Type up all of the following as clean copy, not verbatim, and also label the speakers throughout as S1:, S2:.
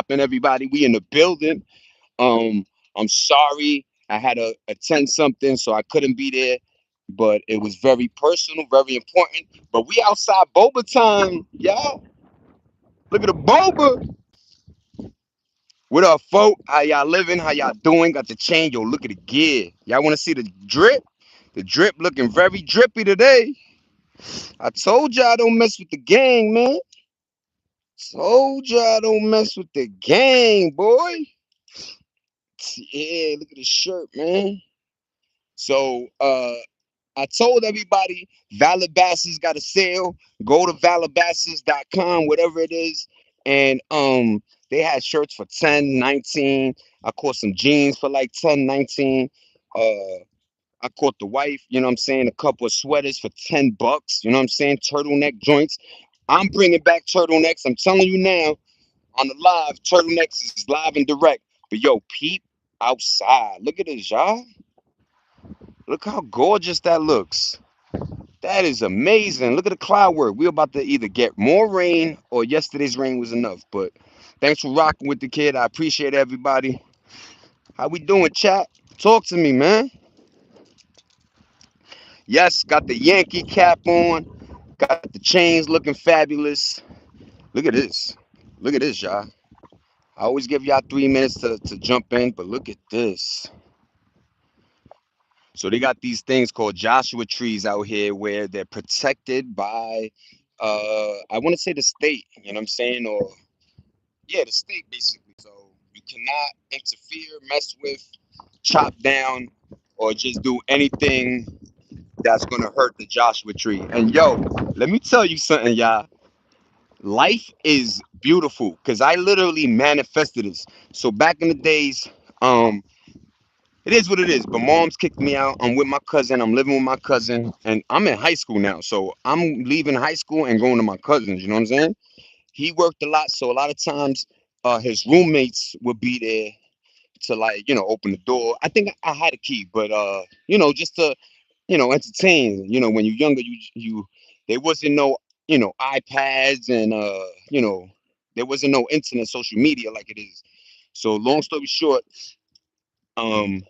S1: popping, everybody? We in the building. Um, I'm sorry I had to attend something, so I couldn't be there. But it was very personal, very important. But we outside boba time, y'all. Look at the boba. What up, folk? How y'all living? How y'all doing? Got the chain. Yo, look at the gear. Y'all want to see the drip? The drip looking very drippy today. I told y'all don't mess with the gang, man. Told y'all don't mess with the gang, boy. Yeah, look at the shirt, man. So I told everybody Valabasas got a sale. Go to valabasas.com, whatever it is. And they had shirts for 10, 19. I caught some jeans for like 10, 19. I caught the wife, you know what I'm saying, a couple of sweaters for $10, you know what I'm saying? Turtleneck joints. I'm bringing back turtlenecks. I'm telling you now on the live, turtlenecks is live and direct. But yo, peep outside. Look at this, y'all. Look how gorgeous that looks. That is amazing. Look at the cloud work. We're about to either get more rain or yesterday's rain was enough. But thanks for rocking with the kid. I appreciate everybody. How we doing, chat? Talk to me, man. Yes, got the Yankee cap on. Got the chains looking fabulous. Look at this. Look at this, y'all. I always give y'all 3 minutes to jump in, but look at this. So they got these things called Joshua trees out here where they're protected by I want to say the state, you know what I'm saying? Or yeah, the state basically. So you cannot interfere, mess with, chop down, or just do anything that's gonna hurt the Joshua tree. And yo, let me tell you something, y'all. Life is beautiful because I literally manifested this. So back in the days, um, it is what it is. But mom's kicked me out. I'm with my cousin. I'm living with my cousin, and I'm in high school now. So I'm leaving high school and going to my cousins. You know what I'm saying? He worked a lot, so a lot of times, his roommates would be there to like open the door. I think I had a key, but just to entertain. When you're younger, you there wasn't no iPads and there wasn't no internet, social media like it is. So long story short, um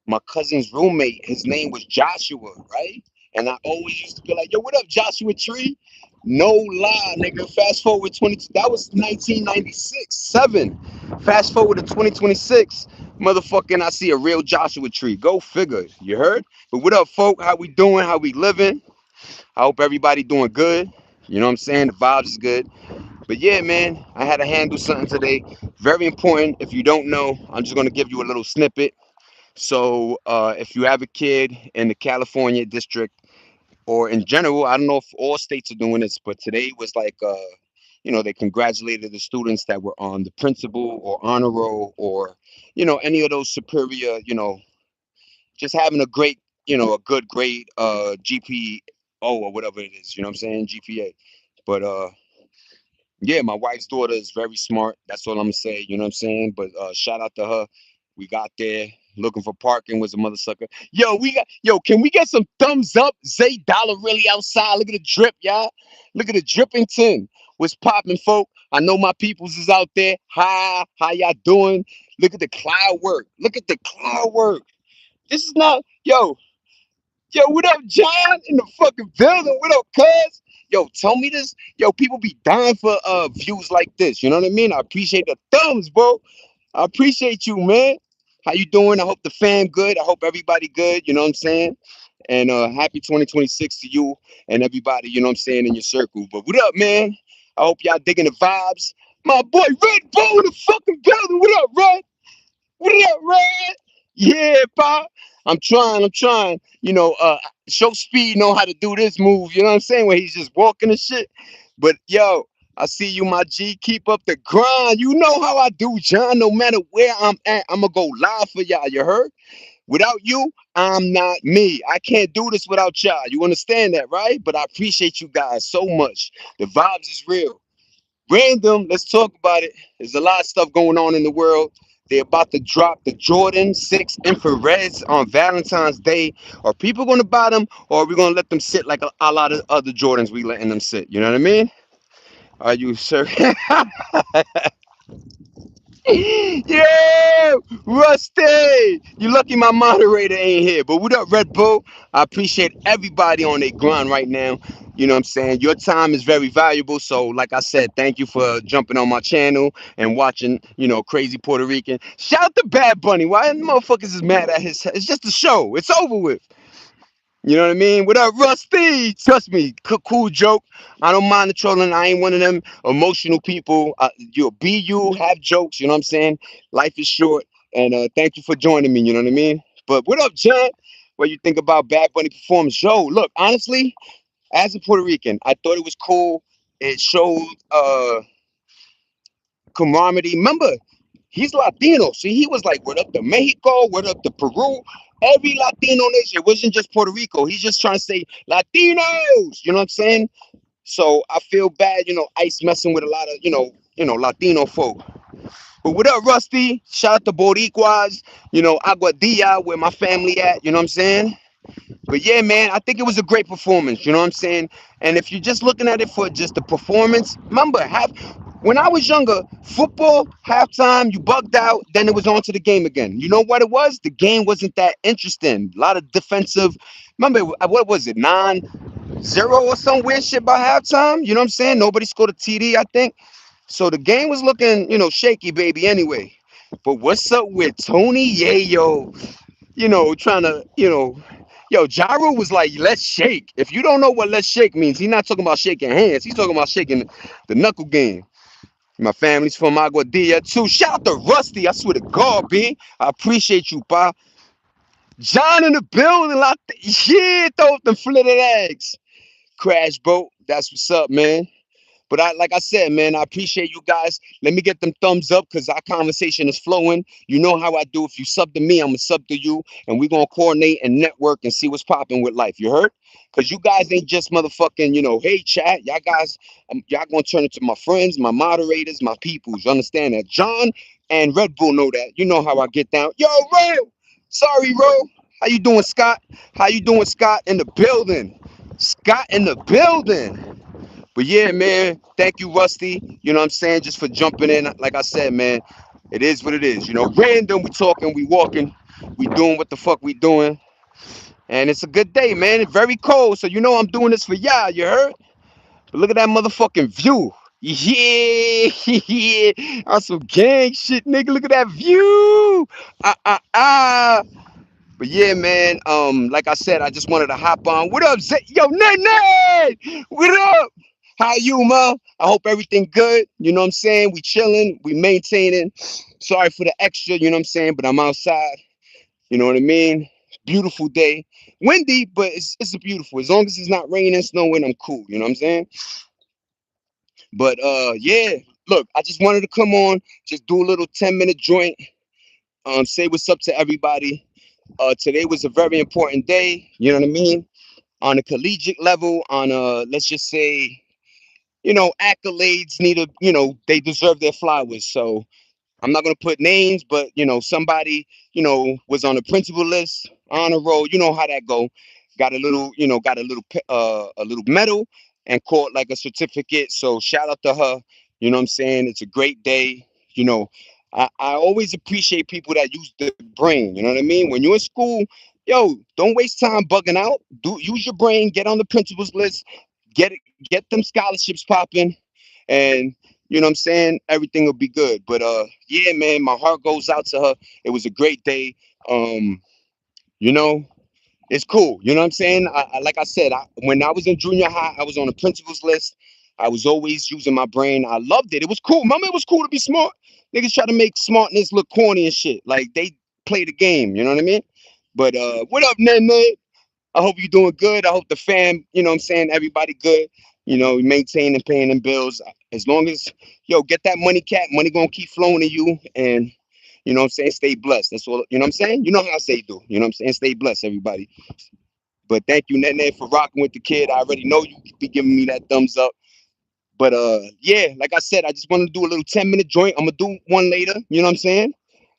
S1: my cousin's roommate, his name was Joshua, right? And I always used to be like, yo, what up, Joshua Tree? No lie, nigga. Fast forward 20, that was 1996, 7. Fast forward to 2026, motherfucking, I see a real Joshua Tree. Go figure, you heard? But what up, folk? How we doing? How we living? I hope everybody doing good. You know what I'm saying? The vibes is good. But yeah, man, I had to handle something today. Very important. If you don't know, I'm just going to give you a little snippet. So if you have a kid in the California district or in general, I don't know if all states are doing this, but today was like, they congratulated the students that were on the principal or honor roll or, any of those superior, just having a great, a good grade GPO or whatever it is, you know what I'm saying? GPA. But yeah, my wife's daughter is very smart. That's all I'm gonna say. You know what I'm saying? But shout out to her. We got there looking for parking was a mother sucker. Yo, can we get some thumbs up? Zay Dollar really outside. Look at the drip, y'all. Look at the dripping tin. What's popping, folk? I know my peoples is out there. Hi, how y'all doing? Look at the cloud work. Look at the cloud work. This is not Yo, what up, John? In the fucking building. What up, cuz? Yo, tell me this. Yo, people be dying for views like this. You know what I mean? I appreciate the thumbs, bro. I appreciate you, man. How you doing? I hope the fam good. I hope everybody good. You know what I'm saying? And happy 2026 to you and everybody, you know what I'm saying, in your circle. But what up, man? I hope y'all digging the vibes. My boy Red Bull in the fucking building. What up, Red? What up, Red? Yeah, pop. I'm trying. Show Speed know how to do this move. You know what I'm saying? Where he's just walking and shit. But yo, I see you, my G. Keep up the grind. You know how I do, John. No matter where I'm at, I'm gonna go live for y'all. You heard? Without you, I'm not me. I can't do this without y'all. You understand that, right? But I appreciate you guys so much. The vibes is real. Random, let's talk about it. There's a lot of stuff going on in the world. They're about to drop the Jordan 6 infrareds on Valentine's Day. Are people going to buy them or are we going to let them sit like a lot of other Jordans we letting them sit? You know what I mean? Are you sure? Yeah, Rusty. You lucky my moderator ain't here. But what up, Red Bull? I appreciate everybody on their grind right now. You know what I'm saying? Your time is very valuable. So, like I said, thank you for jumping on my channel and watching, Crazy Puerto Rican. Shout out to Bad Bunny. Why the motherfuckers is mad at his? It's just a show. It's over with. You know what I mean? What up, Rusty? Trust me, cool joke. I don't mind the trolling. I ain't one of them emotional people. You be you, have jokes. You know what I'm saying? Life is short, and thank you for joining me. You know what I mean? But what up, John? What you think about Bad Bunny performance? Yo, look, honestly, as a Puerto Rican, I thought it was cool. It showed camaraderie. Remember, he's Latino. See, he was like, what up to Mexico? What up to Peru? Every Latino nation. It wasn't just Puerto Rico. He's just trying to say Latinos. You know what I'm saying? So I feel bad, Ice messing with a lot of, Latino folk. But what up, Rusty? Shout out to Boricuas, Aguadilla, where my family at. You know what I'm saying? But yeah, man, I think it was a great performance. You know what I'm saying? And if you're just looking at it for just the performance, remember, when I was younger, football halftime, you bugged out, then it was on to the game again. You know what it was? The game wasn't that interesting. A lot of defensive. Remember, what was it, 9-0 or some weird shit by halftime? You know what I'm saying? Nobody scored a TD, I think. So the game was looking, shaky, baby. Anyway, but what's up with Tony Yayo? Trying to, yo, Jaru was like, let's shake. If you don't know what let's shake means, he's not talking about shaking hands. He's talking about shaking the knuckle game. My family's from Aguadilla too. Shout out to Rusty. I swear to God, B. I appreciate you, pa. John in the building. Yeah, throw up the flitted eggs. Crash boat. That's what's up, man. But like I said, man, I appreciate you guys. Let me get them thumbs up because our conversation is flowing. You know how I do. If you sub to me, I'm gonna sub to you, and we're gonna coordinate and network and see what's popping with life. You heard? Because you guys ain't just motherfucking, hey chat. Y'all guys, y'all gonna turn into my friends, my moderators, my peoples. You understand that? John and Red Bull know that. You know how I get down. Yo, Ro. Sorry, Ro. How you doing, Scott? How you doing, Scott? In the building. Scott in the building. But yeah, man, thank you, Rusty. You know what I'm saying? Just for jumping in. Like I said, man, it is what it is. Random, we talking, we walking, we doing what the fuck we doing. And it's a good day, man. It's very cold. So I'm doing this for y'all, you heard? But look at that motherfucking view. Yeah, yeah. On some gang shit, nigga. Look at that view. Ah, ah, ah. But yeah, man. Like I said, I just wanted to hop on. What up, Zay? Yo, Nene? What up? How you, ma? I hope everything good. You know what I'm saying? We chilling, we maintaining. Sorry for the extra, you know what I'm saying? But I'm outside. You know what I mean? Beautiful day. Windy, but it's a beautiful. As long as it's not raining, snowing, I'm cool. You know what I'm saying? But yeah. Look, I just wanted to come on, just do a little 10-minute joint. Say what's up to everybody. Today was a very important day. You know what I mean? On a collegiate level, on a let's just say, accolades need a, they deserve their flowers. So I'm not gonna put names, but somebody, was on the principal list, honor roll. You know how that go. Got a little, a little medal and caught like a certificate. So shout out to her. You know what I'm saying? It's a great day. You know, I always appreciate people that use the brain. You know what I mean? When you're in school, yo, don't waste time bugging out. Use your brain. Get on the principal's list. Get them scholarships popping, and you know what I'm saying? Everything will be good. But yeah, man, my heart goes out to her. It was a great day. Um, you know, it's cool. You know what I'm saying? Like I said, when I was in junior high, I was on the principal's list. I was always using my brain. I loved it. It was cool. Mama, it was cool to be smart. Niggas try to make smartness look corny and shit. Like they play the game. You know what I mean? But what up, Nene? I hope you're doing good. I hope the fam, you know what I'm saying, everybody good. Maintaining paying them bills. As long as, get that money, cat. Money gonna keep flowing to you. And, you know what I'm saying, stay blessed. That's all, you know what I'm saying? You know how they do. You know what I'm saying? Stay blessed, everybody. But thank you, Nene, for rocking with the kid. I already know you be giving me that thumbs up. But yeah, like I said, I just want to do a little 10-minute joint. I'm gonna do one later, you know what I'm saying?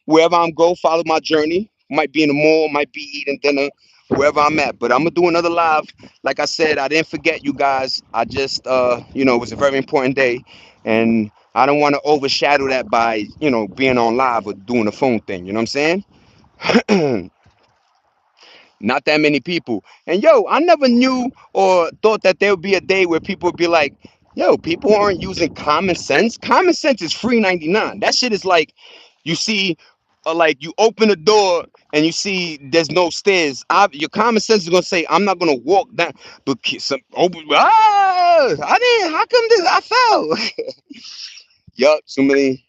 S1: Wherever I'm go, follow my journey. Might be in the mall, might be eating dinner, wherever I'm at. But I'm gonna do another live. Like I said, I didn't forget you guys. I just it was a very important day. And I don't want to overshadow that by, being on live or doing the phone thing. You know what I'm saying? Not that many people. And yo, I never knew or thought that there would be a day where people would be like, yo, people aren't using common sense. Common sense is free 99. That shit is like, you see, like you open the door and you see there's no stairs. Your common sense is gonna say, I'm not gonna walk down. But some open, I didn't. How come this? I fell. Yup, so many.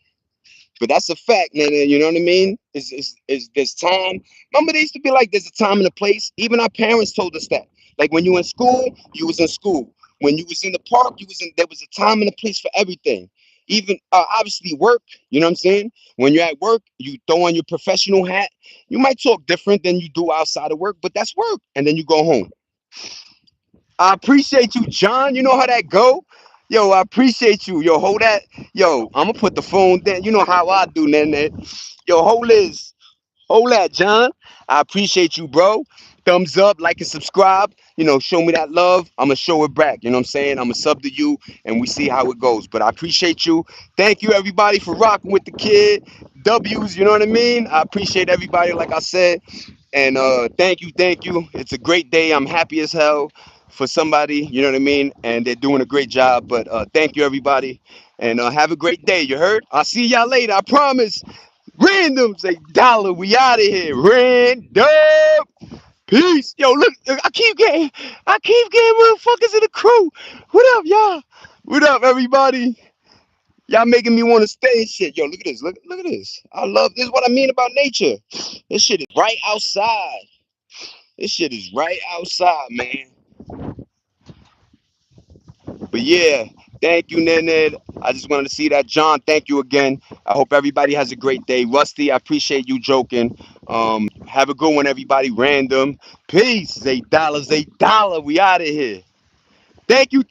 S1: But that's a fact, man. You know what I mean? Is there's time. Remember, they used to be like, there's a time and a place. Even our parents told us that. Like when you in school, you was in school. When you was in the park, you was in. There was a time and a place for everything. Even obviously work. You know what I'm saying? When you're at work, you throw on your professional hat. You might talk different than you do outside of work, but that's work. And then you go home. I appreciate you, John. You know how that go? Yo, I appreciate you. Yo, hold that. Yo, I'm gonna put the phone down. You know how I do, Nene. Yo, hold that, John. I appreciate you, bro. Thumbs up, like and subscribe. Show me that love. I'm gonna show it back. You know what I'm saying? I'm gonna sub to you, and we see how it goes. But I appreciate you. Thank you, everybody, for rocking with the kid. W's. You know what I mean? I appreciate everybody, like I said. And thank you, thank you. It's a great day. I'm happy as hell for somebody, you know what I mean? And they're doing a great job. But thank you, everybody. And have a great day. You heard? I'll see y'all later. I promise. Random, say dollar. We out of here. Random. Peace. Yo, look, I keep getting motherfuckers in the crew. What up, y'all? What up, everybody? Y'all making me want to stay and shit. Yo, look at this. Look at this. I love this. Is what I mean about nature. This shit is right outside. This shit is right outside, man. But yeah, thank you, Ned. I just wanted to see that. John, thank you again. I hope everybody has a great day. Rusty, I appreciate you joking. Have a good one, everybody. Random. Peace. $8. $8. We out of here. Thank you.